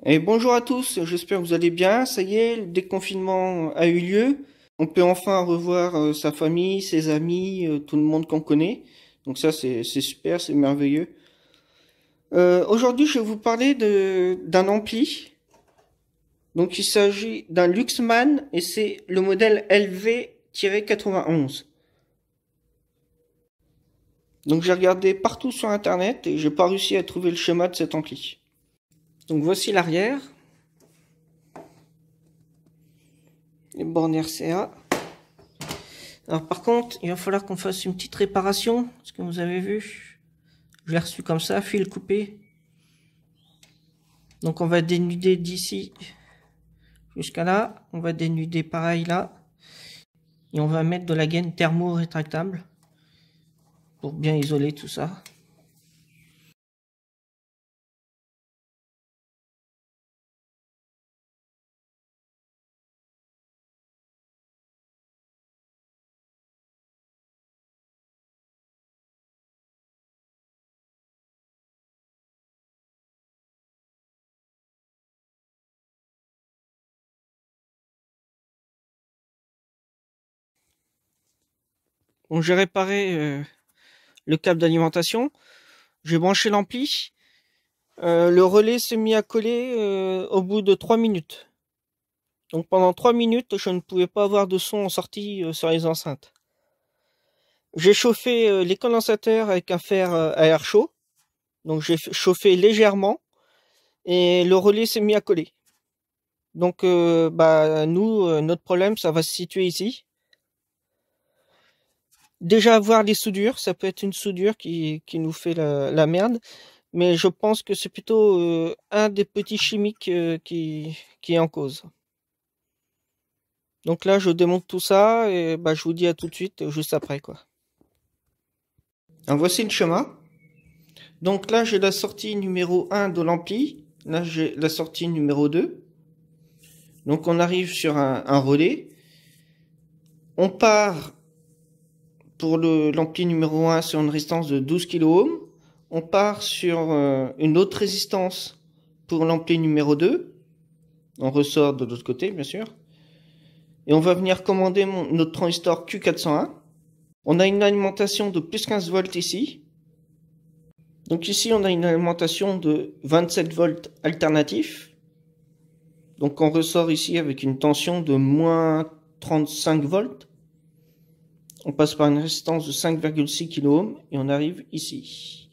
Et bonjour à tous, j'espère que vous allez bien. Ça y est, le déconfinement a eu lieu. On peut enfin revoir sa famille, ses amis, tout le monde qu'on connaît. Donc ça, c'est super, c'est merveilleux. Aujourd'hui, je vais vous parler d'un ampli. Donc il s'agit d'un Luxman et c'est le modèle LV-91. Donc j'ai regardé partout sur Internet et j'ai pas réussi à trouver le schéma de cet ampli. Donc voici l'arrière, les bornes RCA. Alors par contre, il va falloir qu'on fasse une petite réparation, parce que vous avez vu, je l'ai reçu comme ça, fil coupé. Donc on va dénuder d'ici jusqu'à là, on va dénuder pareil là, et on va mettre de la gaine thermo-rétractable pour bien isoler tout ça. Bon, j'ai réparé le câble d'alimentation, j'ai branché l'ampli, le relais s'est mis à coller au bout de 3 minutes. Donc pendant 3 minutes, je ne pouvais pas avoir de son en sortie sur les enceintes. J'ai chauffé les condensateurs avec un fer à air chaud. Donc j'ai chauffé légèrement et le relais s'est mis à coller. Donc notre problème, ça va se situer ici. Déjà voir les soudures, ça peut être une soudure qui nous fait la merde. Mais je pense que c'est plutôt un des petits chimiques qui est en cause. Donc là, je démonte tout ça et je vous dis à tout de suite, juste après, quoi. Alors voici le schéma. Donc là, j'ai la sortie numéro 1 de l'ampli. Là, j'ai la sortie numéro 2. Donc on arrive sur un relais. On part pour l'ampli numéro 1 sur une résistance de 12 kΩ. On part sur une autre résistance pour l'ampli numéro 2. On ressort de l'autre côté, bien sûr. Et on va venir commander notre transistor Q401. On a une alimentation de plus 15 volts ici. Donc ici, on a une alimentation de 27 volts alternatif. Donc on ressort ici avec une tension de moins 35 volts. On passe par une résistance de 5,6 kΩ et on arrive ici.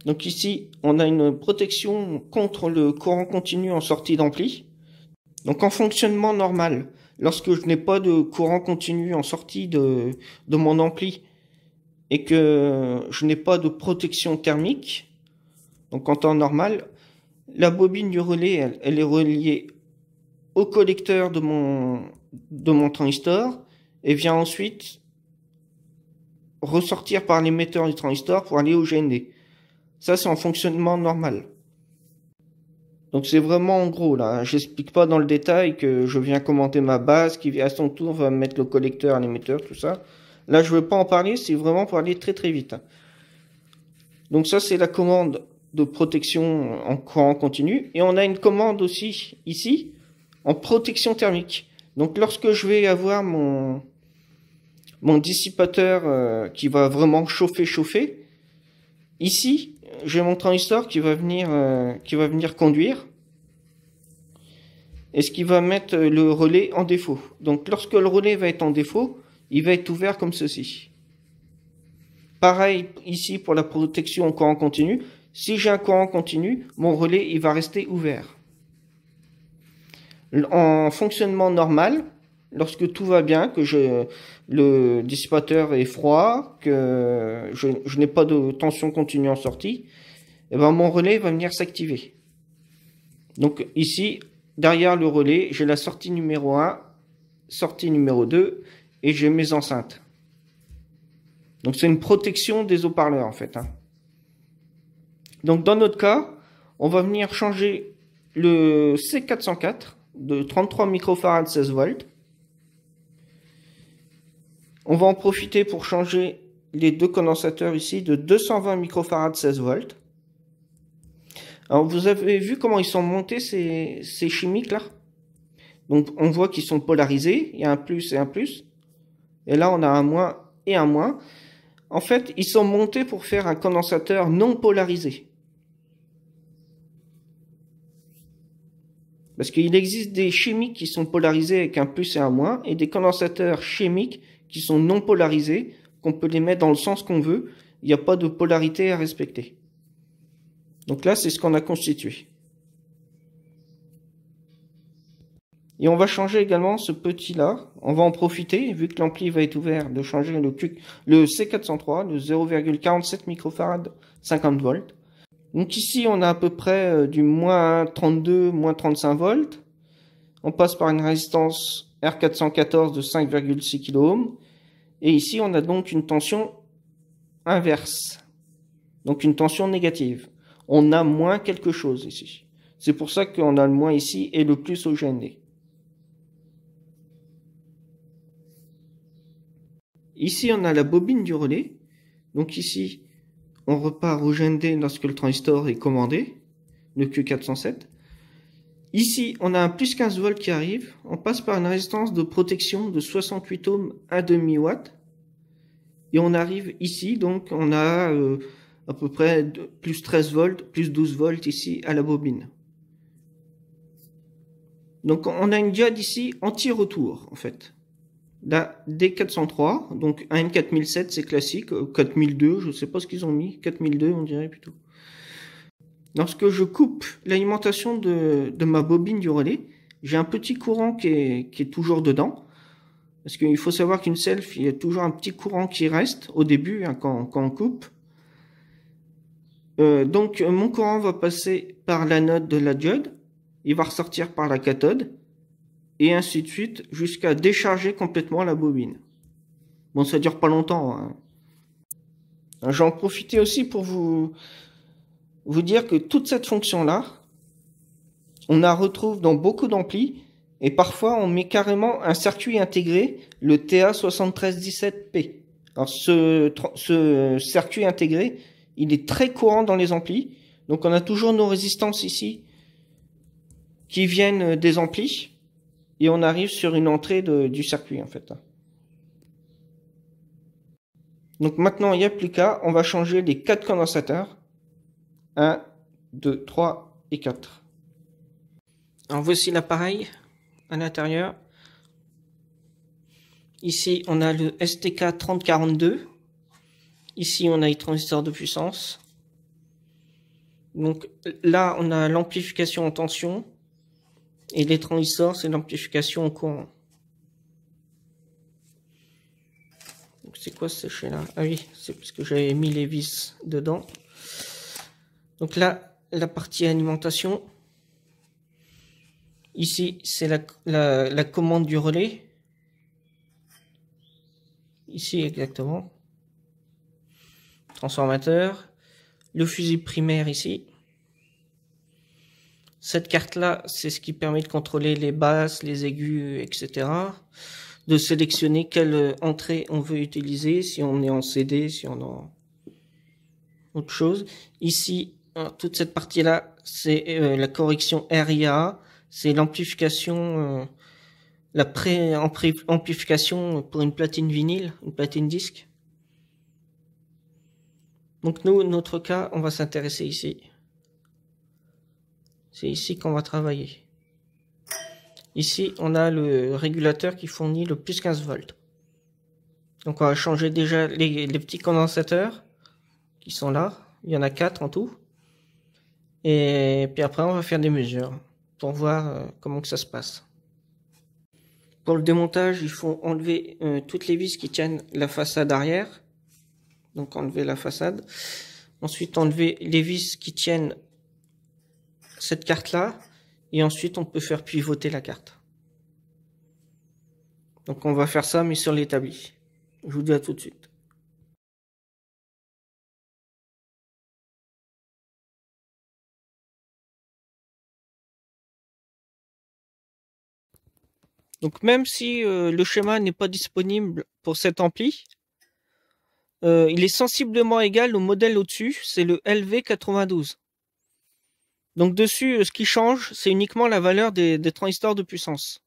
Donc ici, on a une protection contre le courant continu en sortie d'ampli. Donc en fonctionnement normal, lorsque je n'ai pas de courant continu en sortie de mon ampli et que je n'ai pas de protection thermique, donc en temps normal, la bobine du relais, elle est reliée au collecteur de mon transistor et vient ensuite ressortir par l'émetteur du transistor pour aller au GND. Ça, c'est en fonctionnement normal. Donc c'est vraiment en gros là, j'explique pas dans le détail que je viens commenter ma base qui à son tour va mettre le collecteur, l'émetteur, tout ça. Là, je veux pas en parler, c'est vraiment pour aller très très vite. Donc ça, c'est la commande de protection en courant continu. Et on a une commande aussi ici en protection thermique. Donc lorsque je vais avoir mon dissipateur qui va vraiment chauffer, ici, j'ai mon transistor qui va venir conduire et ce qui va mettre le relais en défaut. Donc lorsque le relais va être en défaut, il va être ouvert comme ceci. Pareil ici pour la protection en courant continu. Si j'ai un courant continu, mon relais il va rester ouvert. En fonctionnement normal, lorsque tout va bien, que le dissipateur est froid, que je n'ai pas de tension continue en sortie, et ben mon relais va venir s'activer. Donc ici, derrière le relais, j'ai la sortie numéro 1, sortie numéro 2, et j'ai mes enceintes. Donc c'est une protection des haut-parleurs en fait. Donc dans notre cas, on va venir changer le C404 de 33 microfarads 16 volts. On va en profiter pour changer les deux condensateurs ici de 220 microfarads 16 volts. Alors vous avez vu comment ils sont montés ces chimiques là? Donc on voit qu'ils sont polarisés, il y a un plus et un plus. Et là on a un moins et un moins. En fait, ils sont montés pour faire un condensateur non polarisé. Parce qu'il existe des chimiques qui sont polarisés avec un plus et un moins, et des condensateurs chimiques qui sont non polarisés, qu'on peut les mettre dans le sens qu'on veut. Il n'y a pas de polarité à respecter. Donc là, c'est ce qu'on a constitué. Et on va changer également ce petit-là. On va en profiter, vu que l'ampli va être ouvert, de changer le C403, le 0,47 microfarad, 50 volts. Donc ici, on a à peu près du moins 32, moins 35 volts. On passe par une résistance R414 de 5,6 kΩ. Et ici, on a donc une tension inverse. Donc une tension négative. On a moins quelque chose ici. C'est pour ça qu'on a le moins ici et le plus au GND. Ici, on a la bobine du relais. Donc ici, on repart au GND lorsque le transistor est commandé, le Q407. Ici, on a un plus 15 volts qui arrive. On passe par une résistance de protection de 68 ohms, 1,5 watt. Et on arrive ici, donc on a à peu près plus 13 volts, plus 12 volts ici à la bobine. Donc on a une diode ici anti-retour en fait. La D403, donc un N4007 c'est classique, 4002, je ne sais pas ce qu'ils ont mis, 4002 on dirait plutôt. Lorsque je coupe l'alimentation de ma bobine du relais, j'ai un petit courant qui est toujours dedans. Parce qu'il faut savoir qu'une self, il y a toujours un petit courant qui reste au début hein, quand on coupe. Donc mon courant va passer par l'anode de la diode, il va ressortir par la cathode, et ainsi de suite jusqu'à décharger complètement la bobine. Bon, ça dure pas longtemps. Hein. J'en profite aussi pour vous dire que toute cette fonction-là, on la retrouve dans beaucoup d'amplis, et parfois on met carrément un circuit intégré, le TA7317P. Alors ce circuit intégré, il est très courant dans les amplis, donc on a toujours nos résistances ici qui viennent des amplis, et on arrive sur une entrée du circuit en fait. Donc maintenant il n'y a plus qu'à, on va changer les 4 condensateurs. 1, 2, 3 et 4. Alors voici l'appareil à l'intérieur. Ici on a le STK3042. Ici on a les transistors de puissance. Donc là on a l'amplification en tension. Et les transistors c'est l'amplification en courant. Donc c'est quoi ce sachet là? Ah oui, c'est parce que j'avais mis les vis dedans. Donc là, la partie alimentation. Ici, c'est la commande du relais. Ici, exactement. Transformateur. Le fusible primaire ici. Cette carte-là, c'est ce qui permet de contrôler les basses, les aigus, etc. De sélectionner quelle entrée on veut utiliser, si on est en CD, si on est en autre chose. Ici, toute cette partie-là, c'est la correction RIA, c'est l'amplification, la pré-amplification pour une platine vinyle, une platine disque. Donc nous, notre cas, on va s'intéresser ici. C'est ici qu'on va travailler. Ici, on a le régulateur qui fournit le plus 15 volts. Donc on va changer déjà les petits condensateurs qui sont là. Il y en a 4 en tout. Et puis après, on va faire des mesures pour voir comment que ça se passe. Pour le démontage, il faut enlever toutes les vis qui tiennent la façade arrière. Donc enlever la façade. Ensuite, enlever les vis qui tiennent cette carte-là. Et ensuite, on peut faire pivoter la carte. Donc on va faire ça, mais sur l'établi. Je vous dis à tout de suite. Donc même si le schéma n'est pas disponible pour cet ampli, il est sensiblement égal au modèle au-dessus, c'est le LV92. Donc dessus, ce qui change, c'est uniquement la valeur des transistors de puissance.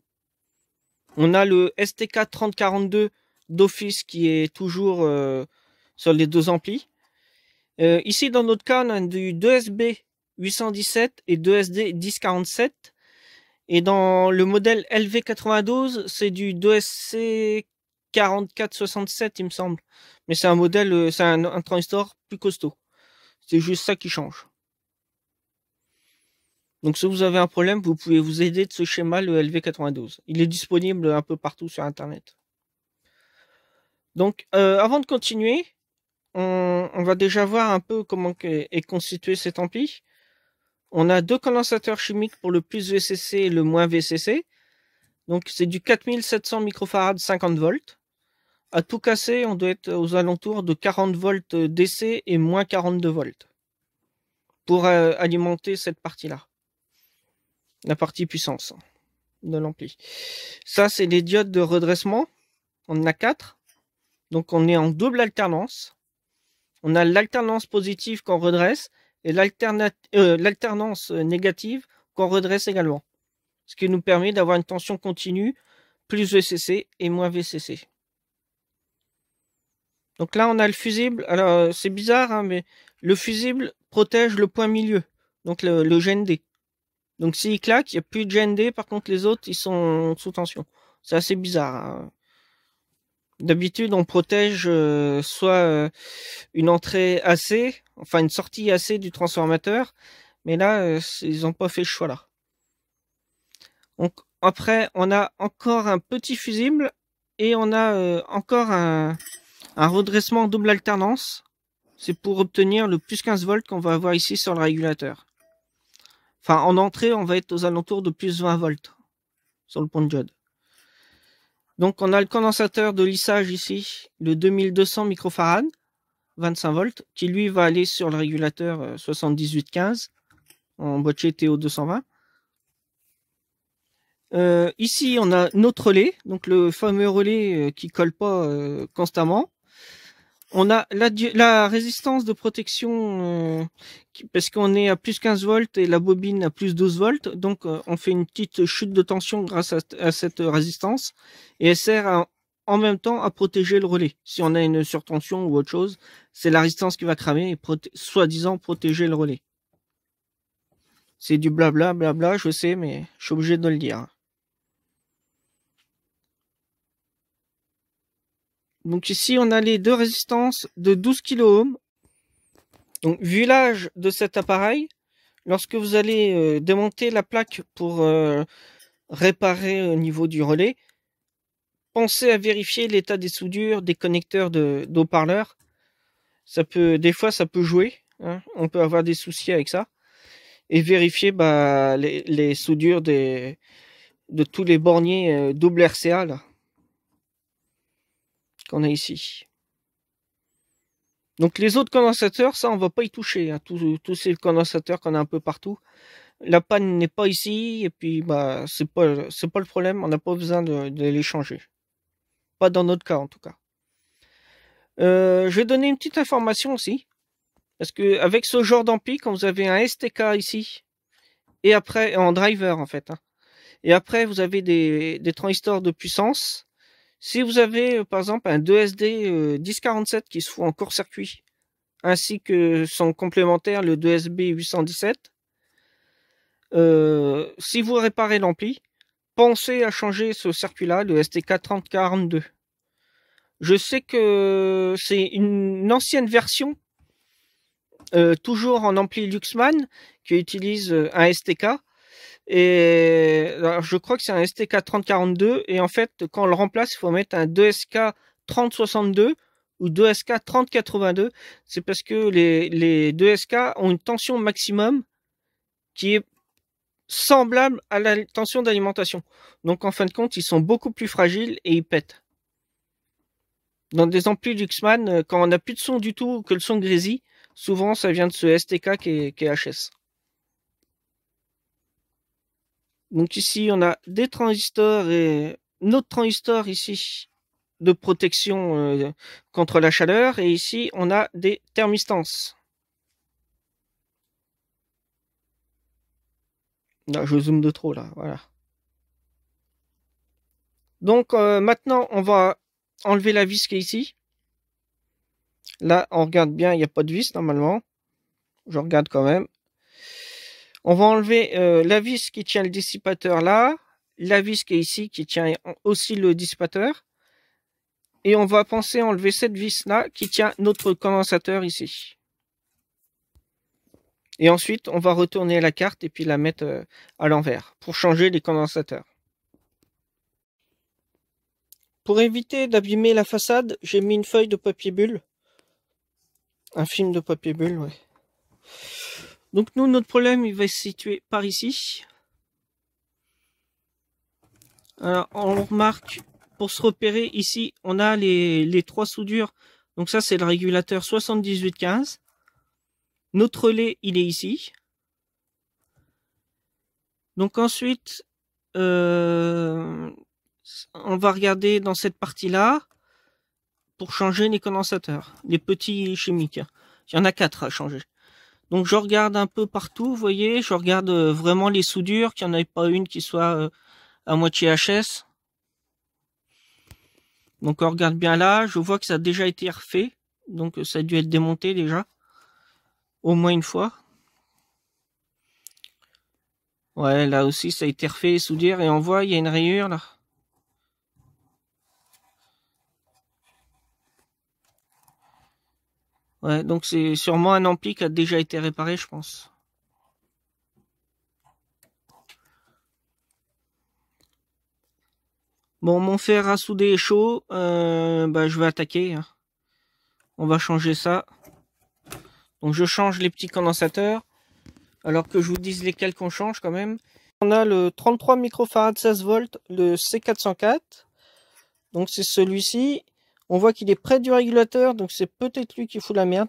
On a le STK3042 d'office qui est toujours sur les deux amplis. Ici, dans notre cas, on a du 2SB 817 et 2SD 1047. Et dans le modèle LV92, c'est du 2SC 4467, il me semble. Mais c'est un modèle, c'est un transistor plus costaud. C'est juste ça qui change. Donc si vous avez un problème, vous pouvez vous aider de ce schéma, le LV92. Il est disponible un peu partout sur Internet. Donc avant de continuer, on va déjà voir un peu comment est constitué cet ampli. On a deux condensateurs chimiques pour le plus VCC et le moins VCC. Donc c'est du 4700 microfarad 50 volts. À tout casser, on doit être aux alentours de 40 volts DC et moins 42 volts pour alimenter cette partie-là. La partie puissance de l'ampli. Ça, c'est les diodes de redressement. On en a 4. Donc on est en double alternance. On a l'alternance positive qu'on redresse et l'alternance négative qu'on redresse également. Ce qui nous permet d'avoir une tension continue, plus VCC et moins VCC. Donc là, on a le fusible. Alors, c'est bizarre, hein, mais le fusible protège le point milieu, donc le GND. Donc s'il claque, il n'y a plus de GND. Par contre, les autres, ils sont sous tension. C'est assez bizarre. Hein. D'habitude, on protège soit une entrée AC, enfin une sortie AC du transformateur. Mais là, ils n'ont pas fait ce choix-là. Donc après, on a encore un petit fusible et on a encore un redressement en double alternance. C'est pour obtenir le plus 15 volts qu'on va avoir ici sur le régulateur. Enfin, en entrée, on va être aux alentours de plus 20 volts sur le pont de diode. Donc, on a le condensateur de lissage ici, le 2200 microfarad, 25 volts, qui lui va aller sur le régulateur 7815 en boîtier TO220. Ici, on a notre relais, donc le fameux relais qui colle pas constamment. On a la résistance de protection parce qu'on est à plus 15 volts et la bobine à plus 12 volts. Donc, on fait une petite chute de tension grâce à cette résistance. Et elle sert en même temps à protéger le relais. Si on a une surtension ou autre chose, c'est la résistance qui va cramer et soi-disant protéger le relais. C'est du blabla, blabla, je sais, mais je suis obligé de le dire. Donc ici, on a les deux résistances de 12 kΩ. Donc, vu l'âge de cet appareil, lorsque vous allez démonter la plaque pour réparer au niveau du relais, pensez à vérifier l'état des soudures, des connecteurs d'haut-parleurs. Des fois, ça peut jouer. Hein, on peut avoir des soucis avec ça. Et vérifier les soudures de tous les borniers double RCA là, qu'on a ici. Donc les autres condensateurs, ça on va pas y toucher. Hein. Tous ces condensateurs qu'on a un peu partout. La panne n'est pas ici et puis c'est pas le problème. On n'a pas besoin de les changer. Pas dans notre cas en tout cas. Je vais donner une petite information aussi. Parce que avec ce genre d'ampli, quand vous avez un STK ici, et après en driver en fait, hein, et après vous avez des transistors de puissance. Si vous avez par exemple un 2SD 1047 qui se fout en court-circuit, ainsi que son complémentaire le 2SB 817, si vous réparez l'ampli, pensez à changer ce circuit-là, le STK 3042. Je sais que c'est une ancienne version, toujours en ampli Luxman, qui utilise un STK. Et alors, je crois que c'est un STK 3042. Et en fait, quand on le remplace, il faut mettre un 2SK 3062 ou 2SK 3082. C'est parce que les 2SK ont une tension maximum qui est semblable à la tension d'alimentation. Donc en fin de compte, ils sont beaucoup plus fragiles et ils pètent. Dans des amplis Luxman, quand on n'a plus de son du tout, que le son grésille, souvent ça vient de ce STK qui est HS. Donc ici, on a des transistors et notre transistor ici de protection contre la chaleur. Et ici, on a des thermistances. Là, je zoome de trop, là, voilà. Donc, maintenant, on va enlever la vis qui est ici. Là, on regarde bien, il n'y a pas de vis, normalement. Je regarde quand même. On va enlever la vis qui tient le dissipateur là, la vis qui est ici qui tient aussi le dissipateur. Et on va penser enlever cette vis là qui tient notre condensateur ici. Et ensuite, on va retourner la carte et puis la mettre à l'envers pour changer les condensateurs. Pour éviter d'abîmer la façade, j'ai mis une feuille de papier bulle. Un film de papier bulle, ouais. Donc nous, notre problème, il va se situer par ici. Alors, on remarque, pour se repérer, ici, on a les trois soudures. Donc ça, c'est le régulateur 7815. Notre relais, il est ici. Donc ensuite, on va regarder dans cette partie-là pour changer les condensateurs, les petits chimiques. Il y en a 4 à changer. Donc je regarde un peu partout, vous voyez, je regarde vraiment les soudures, qu'il n'y en ait pas une qui soit à moitié HS. Donc on regarde bien là, je vois que ça a déjà été refait, donc ça a dû être démonté déjà, au moins une fois. Ouais, là aussi ça a été refait, soudure, et on voit il y a une rayure là. Ouais, donc c'est sûrement un ampli qui a déjà été réparé, je pense. Bon, mon fer à souder est chaud, je vais attaquer. Hein. On va changer ça. Donc je change les petits condensateurs. Alors que je vous dise lesquels qu'on change quand même. On a le 33 microfarad 16 volts, le C404. Donc c'est celui-ci. On voit qu'il est près du régulateur, donc c'est peut-être lui qui fout la merde.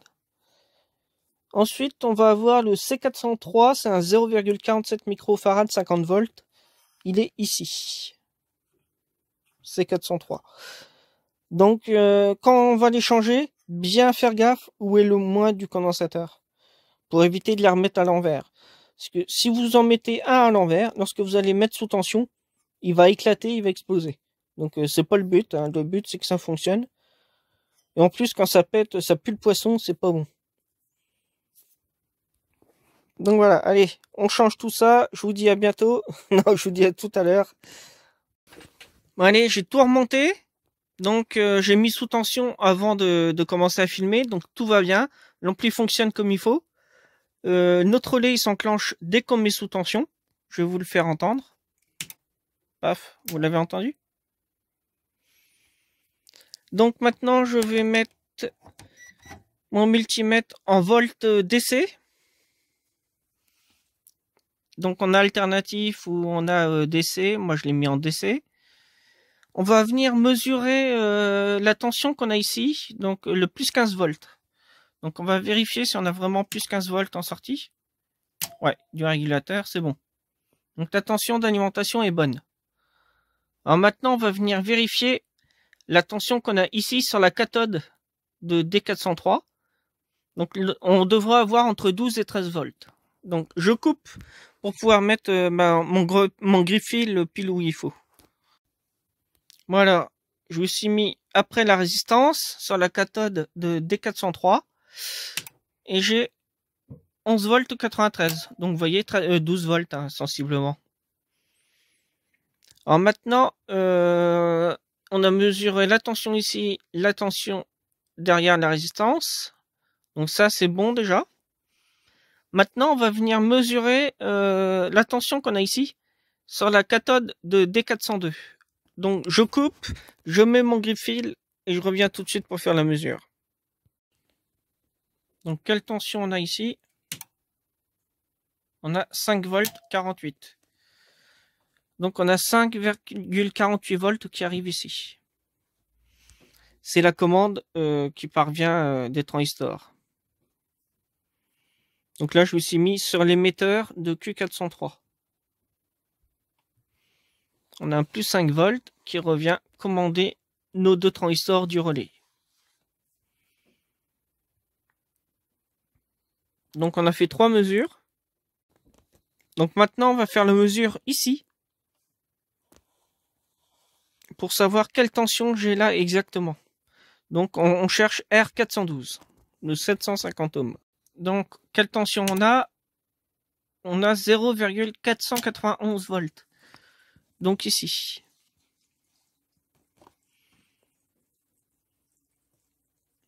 Ensuite, on va avoir le C403, c'est un 0,47 microfarad 50 volts. Il est ici. C403. Donc quand on va les changer, bien faire gaffe où est le moins du condensateur. Pour éviter de les remettre à l'envers. Parce que si vous en mettez un à l'envers, lorsque vous allez mettre sous tension, il va éclater, il va exploser. Donc c'est pas le but. Hein. Le but c'est que ça fonctionne. Et en plus quand ça pète, ça pue le poisson, c'est pas bon. Donc voilà, allez, on change tout ça. Je vous dis à bientôt. Non, je vous dis à tout à l'heure. Bon, allez, j'ai tout remonté. Donc j'ai mis sous tension avant de commencer à filmer. Donc tout va bien. L'ampli fonctionne comme il faut. Notre relais il s'enclenche dès qu'on met sous tension. Je vais vous le faire entendre. Paf, vous l'avez entendu? Donc maintenant je vais mettre mon multimètre en volt DC. Donc on a alternatif ou on a DC. Moi je l'ai mis en DC. On va venir mesurer la tension qu'on a ici. Donc le plus 15 volts. Donc on va vérifier si on a vraiment plus 15 volts en sortie. Ouais, du régulateur, c'est bon. Donc la tension d'alimentation est bonne. Alors maintenant, on va venir vérifier la tension qu'on a ici sur la cathode de D403. Donc on devra avoir entre 12 et 13 volts. Donc je coupe pour pouvoir mettre mon grille-fil pile où il faut. Voilà, je me suis mis après la résistance sur la cathode de D403. Et j'ai 11 volts 93. Donc vous voyez 12 volts hein, sensiblement. Alors maintenant, on a mesuré la tension ici, la tension derrière la résistance. Donc ça, c'est bon déjà. Maintenant, on va venir mesurer la tension qu'on a ici sur la cathode de D402. Donc je coupe, je mets mon grille-fil et je reviens tout de suite pour faire la mesure. Donc quelle tension on a ici? On a 5 volts 48. Donc on a 5,48 volts qui arrivent ici. C'est la commande qui parvient des transistors. Donc là, je me suis mis sur l'émetteur de Q403. On a un plus 5 volts qui revient commander nos deux transistors du relais. Donc on a fait 3 mesures. Donc maintenant, on va faire la mesure ici. Pour savoir quelle tension j'ai là exactement. Donc on cherche R412 de 750 ohms. Donc quelle tension on a? On a 0,491 volts. Donc ici.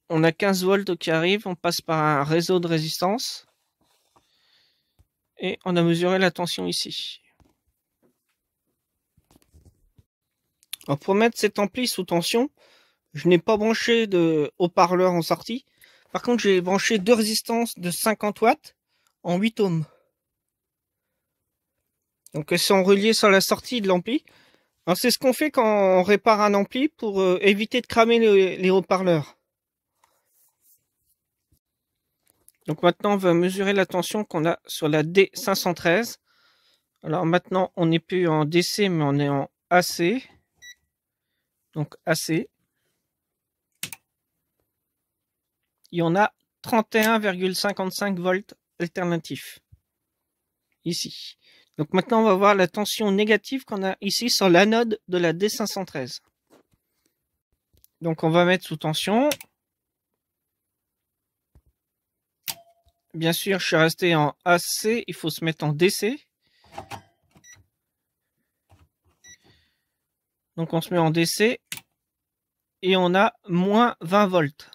On a 15 volts qui arrivent, on passe par un réseau de résistance. Et on a mesuré la tension ici. Alors pour mettre cet ampli sous tension, je n'ai pas branché de haut-parleur en sortie. Par contre, j'ai branché deux résistances de 50 watts en 8 ohms. Donc elles sont reliées sur la sortie de l'ampli. C'est ce qu'on fait quand on répare un ampli pour éviter de cramer les haut-parleurs. Donc maintenant, on va mesurer la tension qu'on a sur la D513. Alors maintenant, on n'est plus en DC, mais on est en AC. Donc AC. Et on a 31,55 volts alternatifs. Ici. Donc maintenant, on va voir la tension négative qu'on a ici sur l'anode de la D513. Donc on va mettre sous tension. Bien sûr, je suis resté en AC, il faut se mettre en DC. Donc on se met en DC et on a moins 20 volts.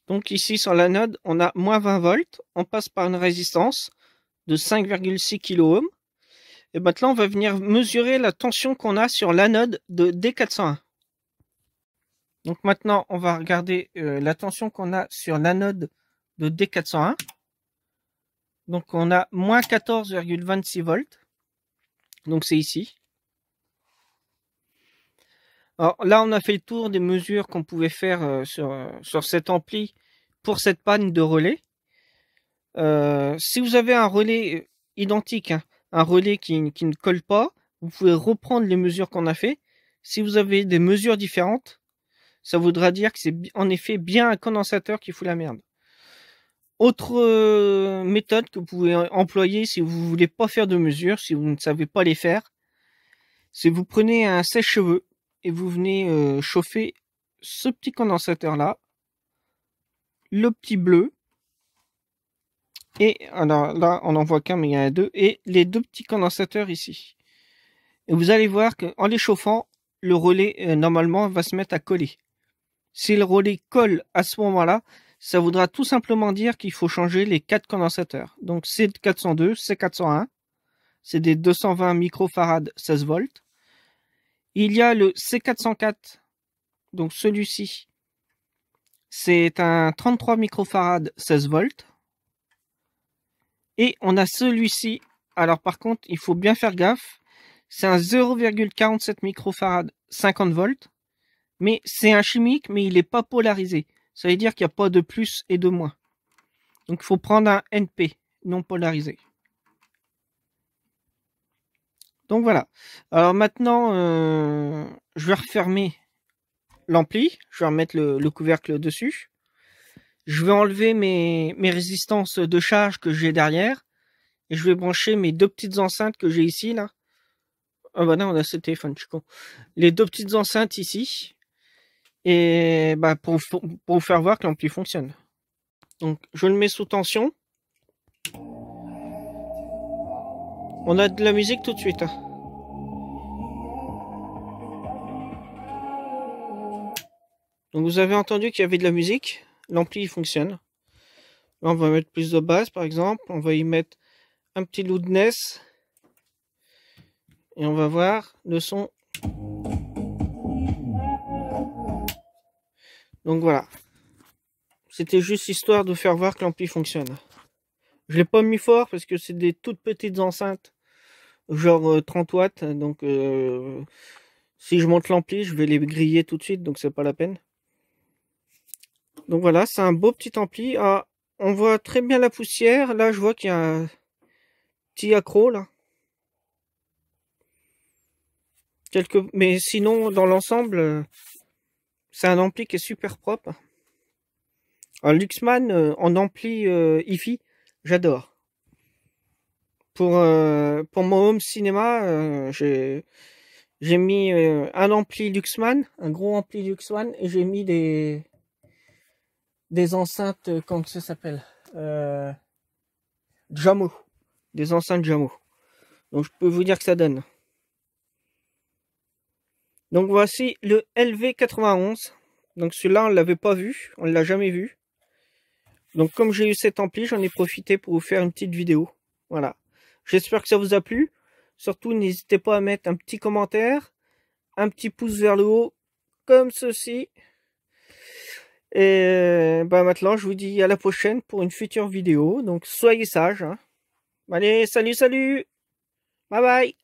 Donc ici sur l'anode, on a moins 20 volts. On passe par une résistance de 5,6 kΩ. Et maintenant, on va venir mesurer la tension qu'on a sur l'anode de D401. Donc maintenant, on va regarder la tension qu'on a sur l'anode de D401. Donc on a moins 14,26 volts. Donc c'est ici. Alors là, on a fait le tour des mesures qu'on pouvait faire sur cet ampli pour cette panne de relais. Si vous avez un relais identique, hein, un relais qui ne colle pas, vous pouvez reprendre les mesures qu'on a fait. Si vous avez des mesures différentes, ça voudra dire que c'est en effet bien un condensateur qui fout la merde. Autre méthode que vous pouvez employer si vous voulez pas faire de mesures, si vous ne savez pas les faire, c'est vous prenez un sèche-cheveux et vous venez chauffer ce petit condensateur là, le petit bleu, et alors là on n'en voit qu'un mais il y en a deux, et les deux petits condensateurs ici. Et vous allez voir qu'en les chauffant, le relais normalement va se mettre à coller. Si le relais colle à ce moment-là, ça voudra tout simplement dire qu'il faut changer les 4 condensateurs. Donc C402, C401, c'est des 220 microfarad 16 volts. Il y a le C404, donc celui-ci, c'est un 33 microfarad 16 volts. Et on a celui-ci, alors par contre, il faut bien faire gaffe, c'est un 0,47 microfarad 50 volts. Mais c'est un chimique, mais il n'est pas polarisé. Ça veut dire qu'il n'y a pas de plus et de moins. Donc il faut prendre un NP, non polarisé. Donc voilà. Alors maintenant, je vais refermer l'ampli. Je vais remettre le couvercle dessus. Je vais enlever mes résistances de charge que j'ai derrière. Et je vais brancher mes deux petites enceintes que j'ai ici, là. Ah bah non, on a ce téléphone, je suis con. Les deux petites enceintes ici. Et bah pour vous faire voir que l'ampli fonctionne. Donc je le mets sous tension. On a de la musique tout de suite. Hein. Donc vous avez entendu qu'il y avait de la musique. L'ampli fonctionne. Là on va mettre plus de basse par exemple. On va y mettre un petit loudness. Et on va voir le son. Donc voilà. C'était juste histoire de faire voir que l'ampli fonctionne. Je l'ai pas mis fort parce que c'est des toutes petites enceintes. Genre 30 watts. Donc si je monte l'ampli, je vais les griller tout de suite. Donc c'est pas la peine. Donc voilà, c'est un beau petit ampli. Ah, on voit très bien la poussière. Là, je vois qu'il y a un petit accro là. Mais sinon, dans l'ensemble, c'est un ampli qui est super propre. Un Luxman en ampli hi-fi, j'adore. Pour mon home cinéma, j'ai mis un ampli Luxman, un gros ampli Luxman, et j'ai mis des enceintes, comment ça s'appelle, Jamo, des enceintes Jamo. Donc je peux vous dire que ça donne. Donc voici le LV91. Donc celui-là on l'avait pas vu, on l'a jamais vu. Donc comme j'ai eu cet ampli, j'en ai profité pour vous faire une petite vidéo. Voilà. J'espère que ça vous a plu. Surtout n'hésitez pas à mettre un petit commentaire, un petit pouce vers le haut, comme ceci. Et bah maintenant je vous dis à la prochaine pour une future vidéo. Donc soyez sages. Hein. Allez, salut, salut. Bye bye.